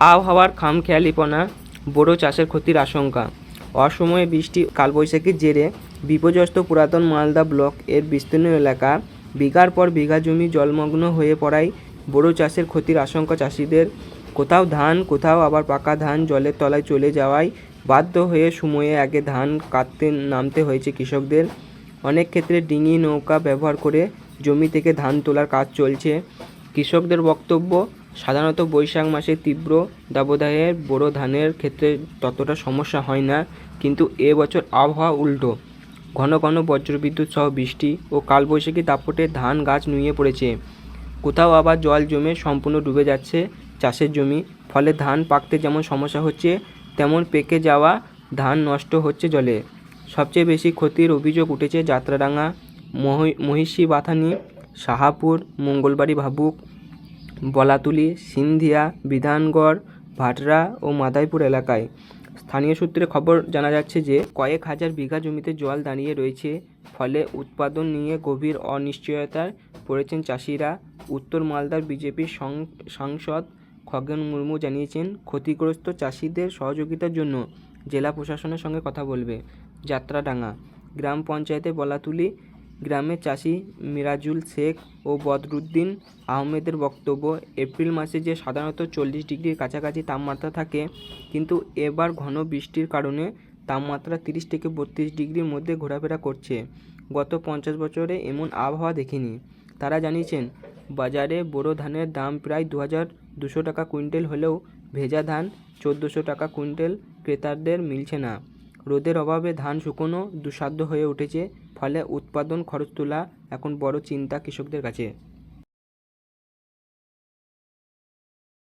আবহাওয়ার খামখেয়ালিপনা, বোরো চাষের ক্ষতির আশঙ্কা। অসময়ে বৃষ্টি, কালবৈশাখীর জেরে বিপর্যস্ত পুরাতন মালদা ব্লক এর বিস্তীর্ণ এলাকা বিঘার পর বিঘা জমি জলমগ্ন হয়ে পড়ায় বোরো চাষের ক্ষতির আশঙ্কা চাষিদের। কোথাও ধান, কোথাও আবার পাকা ধান জলের তলায় চলে যাওয়ায় বাধ্য হয়ে সময়ে আগে ধান কাটতে নামতে হয়েছে কৃষকদের। অনেক ক্ষেত্রে ডিঙি নৌকা ব্যবহার করে জমি থেকে ধান তোলার কাজ চলছে। কৃষকদের বক্তব্য, সাধারণত বৈশাখ মাসে তীব্র দাবদাহে বোরো ধানের ক্ষেত্রে ততটা সমস্যা হয় না, কিন্তু এবছর আবহাওয়া উল্টো। ঘন ঘন বজ্রবিদ্যুৎ সহ বৃষ্টি ও কালবৈশাখী দাপটে ধান গাছ নুয়ে পড়েছে। কোথাও আবার জল জমে সম্পূর্ণ ডুবে যাচ্ছে চাষের জমি। ফলে ধান পাকতে যেমন সমস্যা হচ্ছে, তেমন পেকে যাওয়া ধান নষ্ট হচ্ছে জলে। সবচেয়ে বেশি ক্ষতির অভিযোগ উঠেছে যাত্রাডাঙ্গা, মহিষী বাথানি, শাহাপুর, মঙ্গলবাড়ি ভাবুক, বলাতুলি, সিন্ধিয়া, বিধানগড়, ভাটরা ও মাদাইপুর এলাকায়। স্থানীয় সূত্রে খবর জানা যাচ্ছে যে কয়েক হাজার বিঘা জমিতে জল দাঁড়িয়ে রয়েছে। ফলে উৎপাদন নিয়ে গভীর অনিশ্চয়তায় পড়েছেন চাষিরা। উত্তর মালদার বিজেপির সাংসদ খগেন মুর্মু জানিয়েছেন, ক্ষতিগ্রস্ত চাষিদের সহযোগিতার জন্য জেলা প্রশাসনের সঙ্গে কথা বলবে। যাত্রাডাঙ্গা গ্রাম পঞ্চায়েতে বলাতুলি গ্রামের চাষি মিরাজুল শেখ ও বদরুদ্দিন আহমেদের বক্তব্য, এপ্রিল মাসে যে সাধারণত 40 ডিগ্রির কাছাকাছি তাপমাত্রা থাকে, কিন্তু এবার ঘন বৃষ্টির কারণে তাপমাত্রা 30 থেকে 32 ডিগ্রির মধ্যে ঘোরাফেরা করছে। গত 50 বছরে এমন আবহাওয়া দেখিনি। তারা জানিয়েছেন, বাজারে বোরো ধানের দাম প্রায় 2200 টাকা কুইন্টাল হলেও ভেজা ধান 1400 টাকা কুইন্টাল ক্রেতাদের মিলছে না। রোদের অভাবে ধান শুকনো দুঃসাধ্য হয়ে উঠেছে। ফলে উৎপাদন খরচ তোলা এখন বড় চিন্তা কৃষকদের কাছে।